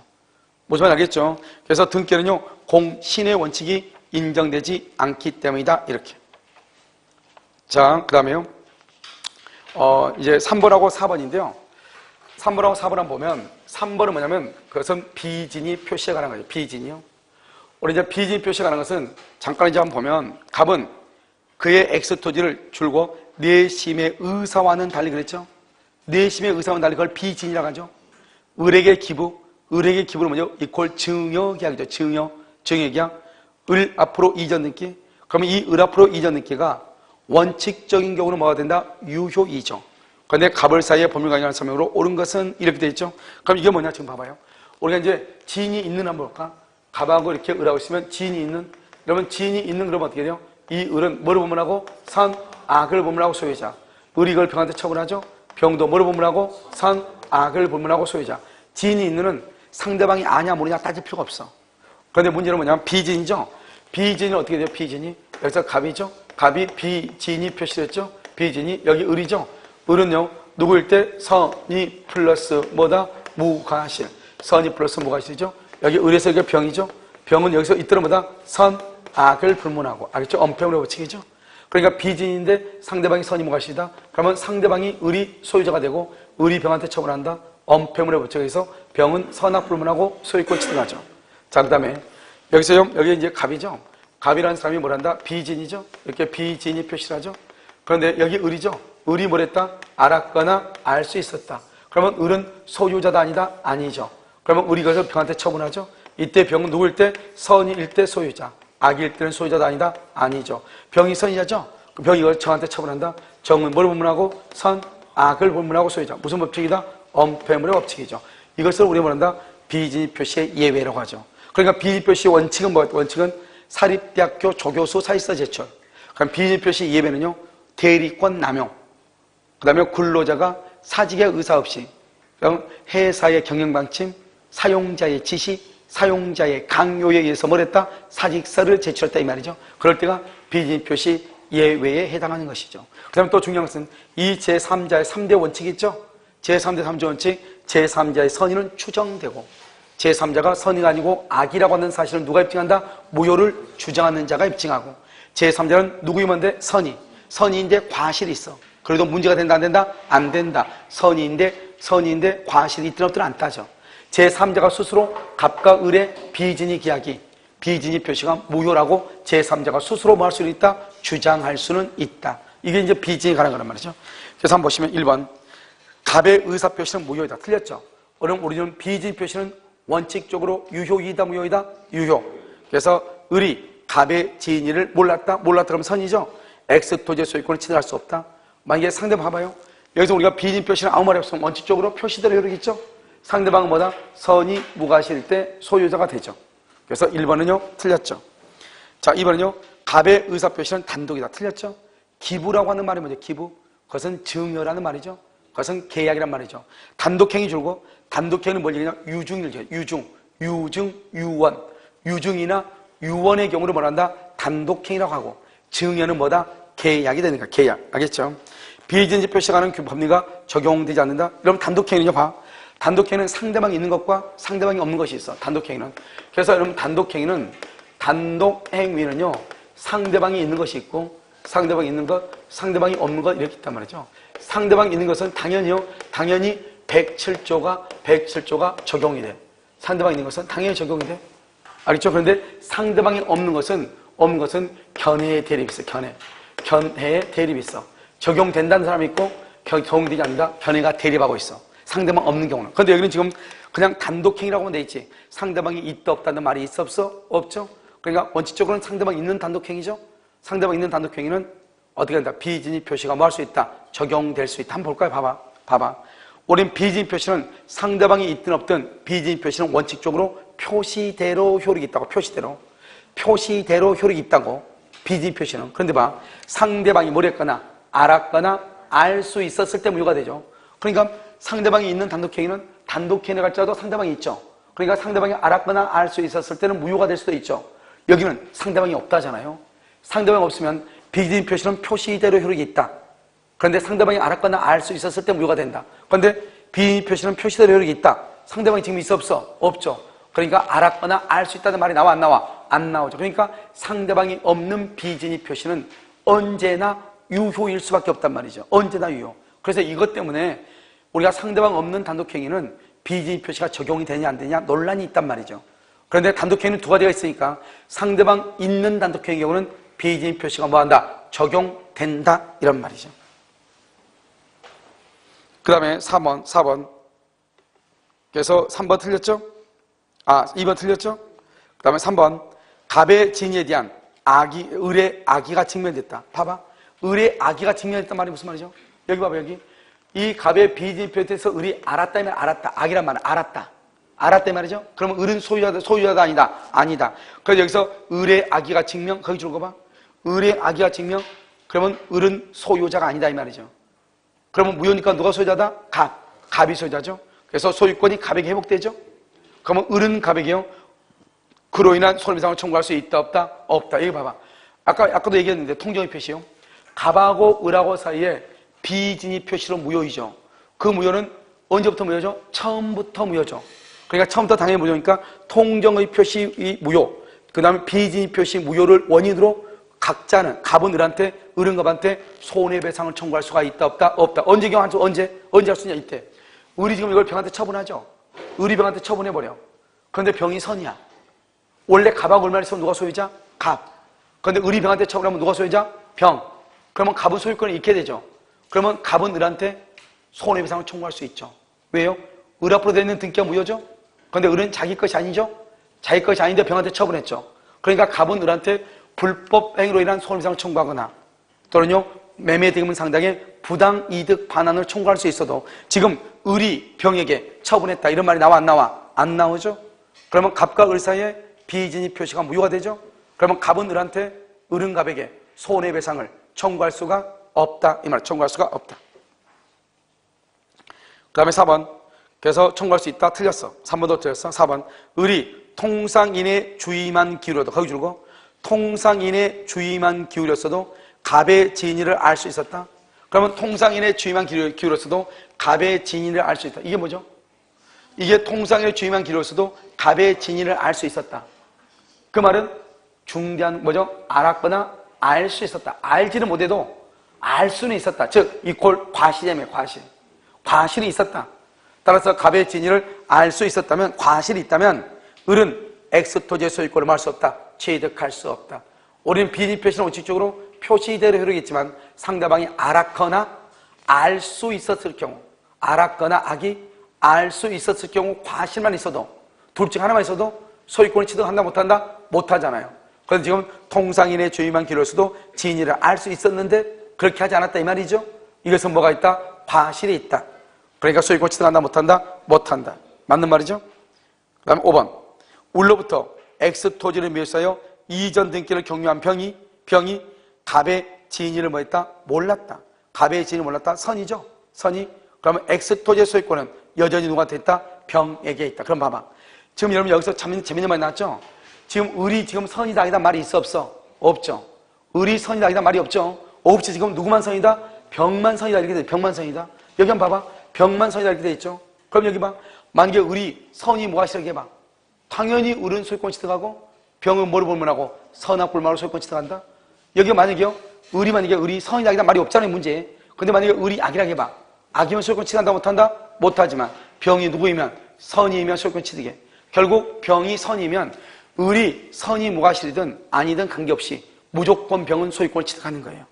무슨 말 알겠죠? 그래서 등기는요, 공신의 원칙이 인정되지 않기 때문이다. 이렇게. 자, 그 다음에요. 이제 3번하고 4번인데요. 3번하고 4번을 보면 3번은 뭐냐면 그것은 비진이 표시에 관한 거죠. 비진이요. 우리 이제 비진이 표시에 관한 것은 잠깐 이제 한번 보면 갑은 그의 X토지를 줄고 내심의 의사와는 달리 그랬죠. 내심의 의사와는 달리 그걸 비진이라고 하죠. 을에게 기부, 을에게 기부는 뭐죠? 이퀄 증여계약이죠. 증여계약. 을 앞으로 이전 등기. 그러면 이 을 앞으로 이전 등기가 원칙적인 경우는 뭐가 된다? 유효이죠. 그런데 갑을 사이에 법률관계라는 설명으로 옳은 것은 이렇게 되어 있죠. 그럼 이게 뭐냐? 지금 봐봐요. 우리가 이제 지인이 있는 한번 볼까? 갑하고 이렇게 을하고 있으면 지인이 있는. 그러면 지인이 있는 그러면 어떻게 돼요? 이 을은 뭐를 법문하고? 선, 악을 법문하고 소유자. 을이 이걸 병한테 처분하죠. 병도 뭐를 법문하고? 선, 악을 법문하고 소유자. 지인이 있는은 상대방이 아냐 모르냐 따질 필요가 없어. 그런데 문제는 뭐냐면 비진이죠. 비진이 어떻게 돼요? 비진이 여기서 갑이죠. 갑이 비진이 표시됐죠. 비진이 여기 을이죠. 을은요 누구일 때? 선이 플러스 뭐다? 무과실. 선이 플러스 무과실이죠. 여기 을에서 이게 병이죠. 병은 여기서 이때는 뭐다? 선, 악을 불문하고. 알겠죠? 엄평으로 붙이기죠. 그러니까 비진인데 상대방이 선이 무과실이다. 그러면 상대방이 을이 소유자가 되고 을이 병한테 처분한다. 엄평으로 붙여서 병은 선악 불문하고 소유권 취득하죠. 자, 그 다음에 여기서요, 여기 이제 갑이죠. 갑이라는 사람이 뭘 한다? 비진이죠. 이렇게 비진이 표시를 하죠. 그런데 여기 을이죠. 을이 뭘 했다? 알았거나 알 수 있었다. 그러면 을은 소유자다 아니다? 아니죠. 그러면 을이 그래서 병한테 처분하죠. 이때 병은 누구일 때? 선일 때 소유자. 악일 때는 소유자다 아니다? 아니죠. 병이 선이자죠. 그 병이 이걸 정한테 처분한다. 정은 뭘 법문하고? 선, 악을 법문하고 소유자. 무슨 법칙이다? 엄폐물의 법칙이죠. 이것을 우리가 뭐란다? 비진이 표시의 예외라고 하죠. 그러니까 비진이 표시의 원칙은 뭐예요? 원칙은 사립대학교 조교수 사실서 제출. 그럼 비진이 표시 예외는요, 대리권 남용. 그 다음에 근로자가 사직의 의사 없이, 그럼 회사의 경영방침, 사용자의 지시, 사용자의 강요에 의해서 뭘 했다? 사직서를 제출했다 이 말이죠. 그럴 때가 비진이 표시 예외에 해당하는 것이죠. 그 다음에 또 중요한 것은 이 제3자의 3대 원칙이 있죠. 제3대 3조 원칙, 제3자의 선의는 추정되고 제3자가 선의가 아니고 악이라고 하는 사실을 누가 입증한다? 무효를 주장하는 자가 입증하고 제3자는 누구이면 돼? 선의인데 과실이 있어. 그래도 문제가 된다 안 된다? 안 된다. 선의인데 과실이 있든 없든 안 따져. 제3자가 스스로 갑과 을의 비진이 계약이 비진이 표시가 무효라고 제3자가 스스로 뭐 할 수는 있다? 주장할 수는 있다. 이게 이제 비진이 가는 거란 말이죠. 그래서 한번 보시면 1번 갑의 의사 표시는 무효이다. 틀렸죠? 그럼 우리는 비진 표시는 원칙적으로 유효이다 무효이다? 유효. 그래서 을이 갑의 지인이를 몰랐다 그러면 선이죠. X토지의 소유권을 취득할 수 없다. 만약에 상대방 봐봐요. 여기서 우리가 비진 표시는 아무 말이 없으면 원칙적으로 표시대로 흐르겠죠. 상대방은 뭐다? 선이 무과실일 때 소유자가 되죠. 그래서 1번은요 틀렸죠. 자, 2번은요 갑의 의사 표시는 단독이다. 틀렸죠. 기부라고 하는 말이 뭐죠? 기부. 그것은 증여라는 말이죠. 그것은 계약이란 말이죠. 단독행위 줄고 단독행위는 뭘 얘기냐? 유중일죠. 유중, 유원. 유중이나 유원의 경우를 뭐란다? 단독행위라고 하고 증여는 뭐다? 계약이 되니까 계약. 알겠죠? 비진지 표시가 하는 법리가 적용되지 않는다? 그럼 단독행위는요 봐. 단독행위는 상대방이 있는 것과 상대방이 없는 것이 있어. 단독행위는. 그래서 여러분 단독행위는요 상대방이 있는 것이 있고 상대방이 있는 것, 상대방이 없는 것 이렇게 있단 말이죠. 상대방이 있는 것은 당연히 107조가 적용이 돼. 상대방이 있는 것은 당연히 적용이 돼. 알겠죠? 그런데 상대방이 없는 것은 견해의 대립이 있어. 견해의 대립이 있어. 적용된다는 사람이 있고 적용되지 않는다. 견해가 대립하고 있어. 상대방 없는 경우는. 그런데 여기는 지금 그냥 단독행위라고 하면 돼 있지. 상대방이 있다 없다는 말이 있어 없어? 없죠? 그러니까 원칙적으로는 상대방 있는 단독행위죠. 상대방 있는 단독행위는 어떻게 된다? 비진입 표시가 뭐 할 수 있다? 적용될 수 있다. 한번 볼까요? 봐봐. 우린 비진입 표시는 상대방이 있든 없든 비진입 표시는 원칙적으로 표시대로 효력이 있다고. 표시대로 효력이 있다고. 비진입 표시는. 그런데 봐. 상대방이 뭘 했거나 알았거나 알 수 있었을 때 무효가 되죠. 그러니까 상대방이 있는 단독행위는 단독행위에 갈지라도 상대방이 있죠. 그러니까 상대방이 알았거나 알 수 있었을 때는 무효가 될 수도 있죠. 여기는 상대방이 없다잖아요. 상대방이 없으면 비진입 표시는 표시대로 효력이 있다. 그런데 상대방이 알았거나 알 수 있었을 때 무효가 된다. 그런데 비진입 표시는 표시대로 효력이 있다. 상대방이 지금 있어 없어? 없죠. 그러니까 알았거나 알 수 있다는 말이 나와 안 나와? 안 나오죠. 그러니까 상대방이 없는 비진입 표시는 언제나 유효일 수밖에 없단 말이죠. 언제나 유효. 그래서 이것 때문에 우리가 상대방 없는 단독행위는 비진입 표시가 적용이 되냐 안 되냐 논란이 있단 말이죠. 그런데 단독행위는 두 가지가 있으니까 상대방 있는 단독행위 경우는 비진입 표시가 뭐한다? 적용된다 이런 말이죠. 그 다음에 4번 그래서 3번 틀렸죠? 2번 틀렸죠? 그 다음에 3번 갑의 진위에 대한 을의 악의가 증명됐다. 봐봐. 을의 악의가 증명됐단 말이 무슨 말이죠? 여기 봐봐. 여기 이 갑의 비진입 표시에서 을이 알았다면 알았다. 악이란 말은 알았다 이 말이죠? 그러면 을은 소유자다 아니다? 아니다. 그래서 여기서 을의 악의가 증명, 거기 줄 거 봐. 을의 악의가 증명, 그러면 을은 소유자가 아니다 이 말이죠. 그러면 무효니까 누가 소유자다? 갑이 소유자죠. 그래서 소유권이 갑에게 회복되죠. 그러면 을은 갑에게요. 그로 인한 손해배상을 청구할 수 있다 없다? 없다. 여기 봐봐. 아까도 얘기했는데 통정의 표시요. 갑하고 을하고 사이에 비진입 표시로 무효이죠. 그 무효는 언제부터 무효죠? 처음부터 무효죠. 그러니까 처음부터 당연히 무효니까 통정의 표시 무효, 그 다음에 비진입 표시 무효를 원인으로 각자는 갑은 을한테, 을은 갑한테 손해배상을 청구할 수가 있다 없다? 없다. 언제 경한수 언제 할 수 있냐? 이때. 을이 지금 이걸 병한테 처분하죠. 을이 병한테 처분해버려. 그런데 병이 선이야. 원래 갑하고 을만 있으면 누가 소유자? 갑. 그런데 을이 병한테 처분하면 누가 소유자? 병. 그러면 갑은 소유권을 잃게 되죠. 그러면 갑은 을한테 손해배상을 청구할 수 있죠. 왜요? 을 앞으로 되어 있는 등기가 무효죠. 그런데 을은 자기 것이 아니죠. 자기 것이 아닌데 병한테 처분했죠. 그러니까 갑은 을한테 불법 행위로 인한 손해배상을 청구하거나 또는요 매매 대금 상당의 부당 이득 반환을 청구할 수 있어도 지금 을이 병에게 처분했다 이런 말이 나와 안 나와? 안 나오죠. 그러면 갑과 을 사이에 비진입 표시가 무효가 되죠. 그러면 갑은 을한테, 을은 갑에게 손해배상을 청구할 수가 없다 이 말. 청구할 수가 없다. 그 다음에 4번 그래서 청구할 수 있다 틀렸어. 3번도 틀렸어. 4번 을이 통상인의 주의만 기울여도 거기 줄고 통상인의 주의만 기울였어도 갑의 진위를 알 수 있었다. 그러면 통상인의 주의만 기울였어도 갑의 진위를 알 수 있다. 이게 뭐죠? 이게 통상인의 주의만 기울였어도 갑의 진위를 알 수 있었다. 그 말은 중대한 뭐죠? 알았거나 알 수 있었다. 알지는 못해도 알 수는 있었다. 즉 이꼴 과실이며 과실이 있었다. 따라서 갑의 진위를 알 수 있었다면, 과실이 있다면 을은 X토지의 소유권을 말 수 없다. 취득할 수 없다. 우리는 비진입 표시는 원칙적으로 표시대로 효력있지만 상대방이 알았거나 알 수 있었을 경우, 알았거나 악이 알 수 있었을 경우 과실만 있어도, 둘 중 하나만 있어도 소유권을 취득한다 못한다? 못하잖아요. 그래서 지금 통상인의 주의만 기울였어도 진위를 알 수 있었는데 그렇게 하지 않았다 이 말이죠. 이것은 뭐가 있다? 과실이 있다. 그러니까 소유권 취득한다 못한다? 못한다. 맞는 말이죠. 그 다음에 5번 을로부터 X토지를 묘사하여 이전 등기를 경유한 병이 갑의 진위를 뭐 했다? 몰랐다. 갑의 진위를 몰랐다? 선이죠. 선이. 그러면 X토지의 소유권은 여전히 누구한테 있다? 병에게 있다. 그럼 봐봐. 지금 여러분 여기서 재밌는 말이 나왔죠? 지금 을이 지금 선이다 아니다 말이 있어 없어? 없죠. 을이 선이다 아니다 말이 없죠. 없지. 지금 누구만 선이다? 병만 선이다 이렇게 돼. 병만 선이다. 여기 한번 봐봐. 병만 선이다 이렇게 돼 있죠. 그럼 여기 봐. 만약에 을이 선이 뭐가 싫어 해봐. 당연히 을은 소유권 취득하고 병은 뭐를 불문하고 선악 불문하고 소유권 취득한다. 여기가 만약에요, 을이 만약에 을이 선이다 악이다 말이 없잖아요, 문제에. 근데 만약에 을이 악이라고 해봐. 악이면 소유권 취득한다 못한다? 못하지만 병이 누구이면 선이면 소유권 취득해. 결국 병이 선이면 을이 선이 무과실이든 아니든 관계없이 무조건 병은 소유권을 취득하는 거예요.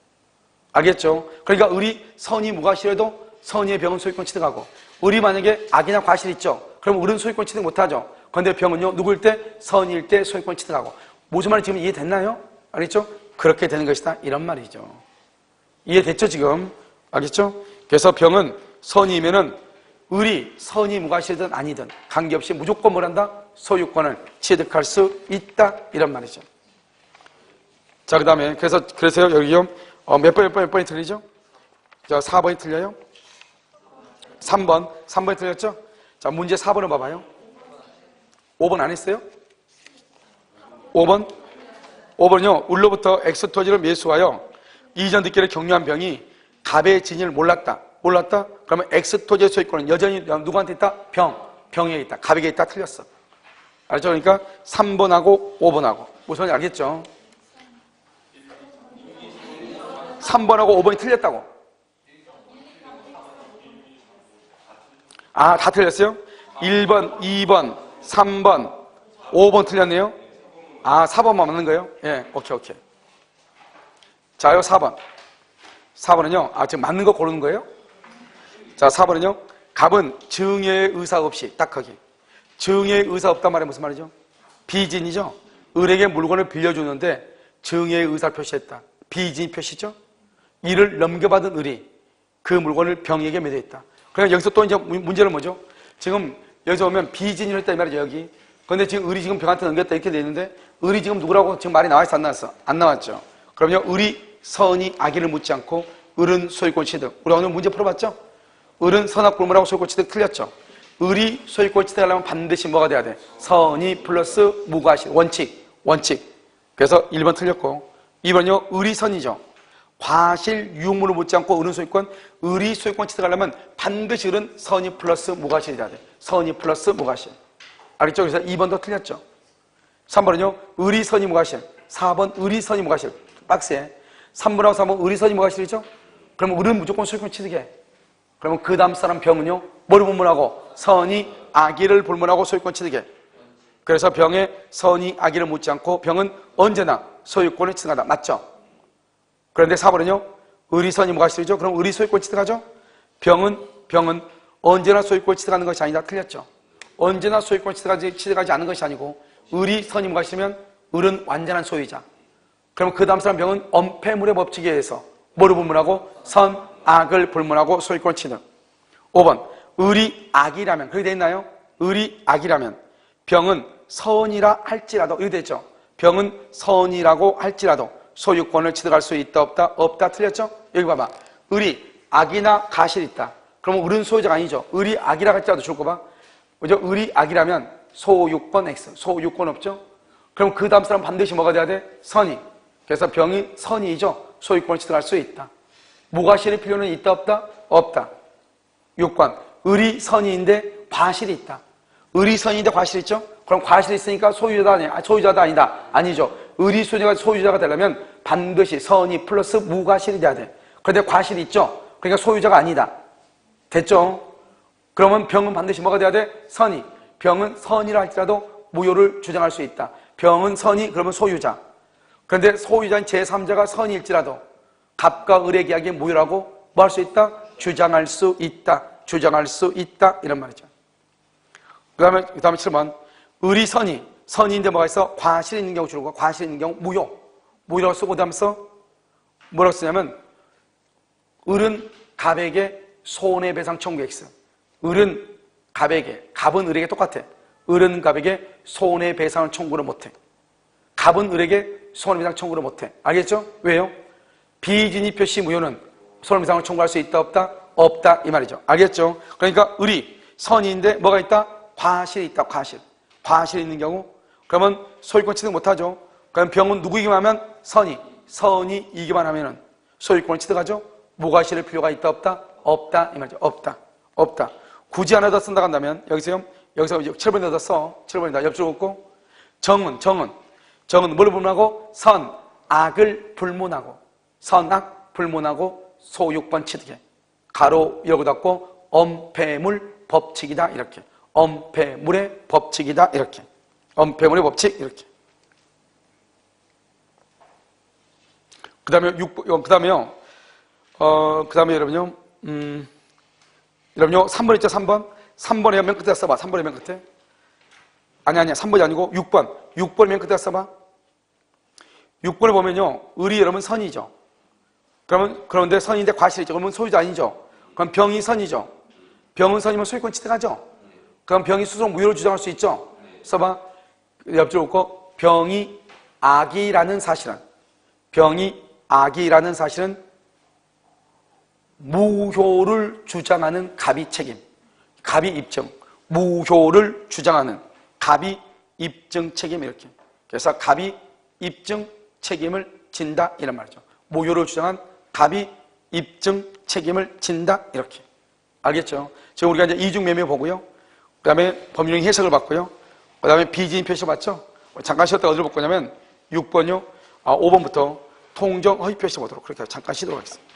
알겠죠? 그러니까 을이 선이 무과실해도 선의의 병은 소유권 취득하고, 을이 만약에 악이나 과실 있죠? 그럼 을은 소유권 취득 못하죠? 그런데 병은요, 누구일 때? 선일 때 소유권 취득하고. 무슨 말인지 지금 이해됐나요? 알겠죠? 그렇게 되는 것이다, 이런 말이죠. 이해됐죠, 지금? 알겠죠? 그래서 병은 선이면은 을이 선이 무과실이든 아니든 관계없이 무조건 뭘 한다? 소유권을 취득할 수 있다, 이런 말이죠. 자, 그 다음에 그래서 여기요, 몇 번이 틀리죠? 자, 4번이 틀려요? 3번이 틀렸죠? 자, 문제 4번을 봐봐요. 5번 안 했어요? 5번은요, 을로부터 X토지를 매수하여 이전 듣기를 격려한 병이 갑의 진위를 몰랐다. 그러면 X토지의 소유권은 여전히 누구한테 있다? 병에 있다. 갑에게 있다. 틀렸어. 알죠? 그러니까 3번하고 5번하고. 무슨 말인지 알겠죠? 3번하고 5번이 틀렸다고. 아, 다 틀렸어요? 1번, 2번, 3번, 5번 틀렸네요? 아, 4번만 맞는 거예요? 예, 오케이. 자요, 4번. 4번은요, 지금 맞는 거 고르는 거예요? 자, 4번은요, 갑은 증여의 의사 없이, 딱 거기. 증여의 의사 없단 말이 무슨 말이죠? 비진이죠? 을에게 물건을 빌려주는데 증여의 의사를 표시했다. 비진 표시죠? 이를 넘겨받은 을이 그 물건을 병에게 매도했다. 그러니까 여기서 또 이제 문제는 뭐죠? 지금 여기서 보면 비진을 했다 이 말이죠, 여기. 그런데 지금 을이 지금 병한테 넘겼다 이렇게 돼 있는데, 을이 지금 누구라고 지금 말이 나와 있어, 안 나왔어? 안 나왔죠. 그럼요, 을이 선이 악의를 묻지 않고 을은 소유권 취득. 우리 오늘 문제 풀어봤죠? 을은 선악 불문하고 소유권 취득 틀렸죠? 을이 소유권 취득하려면 반드시 뭐가 돼야 돼? 선이 플러스 무과실. 원칙. 그래서 1번 틀렸고, 2번은요, 을이 선이죠. 과실 유무를 묻지 않고 을은 소유권, 을이 소유권 취득하려면 반드시 을은 선이 플러스 무과실이 돼야 돼. 선이 플러스 무과실. 알겠죠? 그래서 2번도 틀렸죠. 3번은요, 을이 선이 무과실. 4번 을이 선이 무과실. 박스에 3번하고 4번 을이 선이 무과실이죠? 그러면 을은 무조건 소유권 취득해. 그러면 그 다음 사람 병은요, 뭐를 불문하고? 선이 악의를 불문하고 소유권 취득해. 그래서 병에 선이 악의를 묻지 않고 병은 언제나 소유권을 취득한다. 맞죠? 그런데 4번은요, 을이 선이 무과실이죠? 그럼 을이 소유권 취득하죠? 병은 언제나 소유권 취득하는 것이 아니다. 틀렸죠? 언제나 소유권 취득하지 않은 것이 아니고, 을이 선이 무과실이면 을은 완전한 소유자. 그럼 그 다음 사람 병은 엄폐물의 법칙에 의해서 뭐를 불문하고? 선, 악을 불문하고 소유권 취득. 5번, 을이 악이라면, 그렇게 돼 있나요? 을이 악이라면 병은 선이라 할지라도, 이렇게 됐죠? 병은 선이라고 할지라도 소유권을 취득할 수 있다 없다? 없다. 틀렸죠? 여기 봐봐. 을이 악이나 가실이 있다. 그러면 을은 소유자가 아니죠. 을이 악이라 할지라도 줄 거 봐. 그죠? 을이 악이라면 소유권 X. 소유권 없죠? 그럼 그 다음 사람 반드시 뭐가 돼야 돼? 선이. 그래서 병이 선이죠. 소유권을 취득할 수 있다. 무과실의 필요는 있다 없다? 없다. 6번. 을이 선이인데 과실이 있다. 을이 선이인데 과실이 있죠? 그럼 과실이 있으니까 소유자다 아니다? 아니죠. 을이 소유자가 되려면 반드시 선이 플러스 무과실이 돼야 돼. 그런데 과실이 있죠? 그러니까 소유자가 아니다. 됐죠? 그러면 병은 반드시 뭐가 돼야 돼? 선이. 병은 선이라 할지라도 무효를 주장할 수 있다. 병은 선이, 그러면 소유자. 그런데 소유자인 제3자가 선일지라도 갑과 을의 계약이 무효라고 뭐 할 수 있다? 주장할 수 있다. 이런 말이죠. 그 다음에 7번. 을이 선이인데 뭐가 있어? 과실이 있는 경우 주는 거. 과실이 있는 경우 무효라고 쓰고, 그 다음에 뭐라고 쓰냐면, 을은 갑에게 손해배상 청구가 있어. 갑은 을에게 똑같아. 을은 갑에게 손해배상을 청구를 못해. 갑은 을에게 손해배상 청구를 못해. 알겠죠? 왜요? 비진이 표시 무효는 손해배상을 청구할 수 있다 없다? 없다 이 말이죠. 알겠죠? 그러니까 을이 선이인데 뭐가 있다? 과실이 있다. 과실이 있는 경우 그러면 소유권 취득 못하죠. 그럼 병은 누구이기만 하면? 선이 이기만 하면은 소유권을 취득하죠. 무과실의 필요가 있다 없다? 없다 이 말이죠. 없다. 굳이 하나 더 쓴다고 한다면 여기서 7번에다 더 써. 7번에다 옆줄 긋고 정은 뭐를 불문하고? 악을 불문하고 선악 불문하고 소6번 치득해 가로 열고 닫고 엄폐물 법칙이다 이렇게 엄폐물의 법칙이다 이렇게 엄폐물의 법칙 이렇게 그 다음에요 여러분요 여러분요 3번 있죠 3번에 맨 끝에 써봐 3번에 맨 끝에 아니야 3번이 아니고 6번 맨 끝에 써봐 6번을 보면요 을이 여러분 선이죠 그런데 선인데 과실이죠 그러면 소유자 아니죠 그럼 병이 선이죠 병은 선이면 소유권 취득하죠 그럼 병이 스스로 무효를 주장할 수 있죠 써봐 옆줄 긋고 병이 악이라는 사실은 무효를 주장하는 갑이 책임 갑이 입증 무효를 주장하는 갑이 입증 책임 이렇게 그래서 갑이 입증 책임을 진다 이런 말이죠 무효를 주장한 갑이 입증 책임을 진다 이렇게 알겠죠? 지금 우리가 이제 이중매매 보고요 그 다음에 법률적인 해석을 봤고요 그 다음에 비지인 표시 봤죠? 잠깐 쉬었다가 어디를 볼 거냐면 6번요 5번부터 통정 허위 표시 보도록 그렇게 잠깐 쉬도록 하겠습니다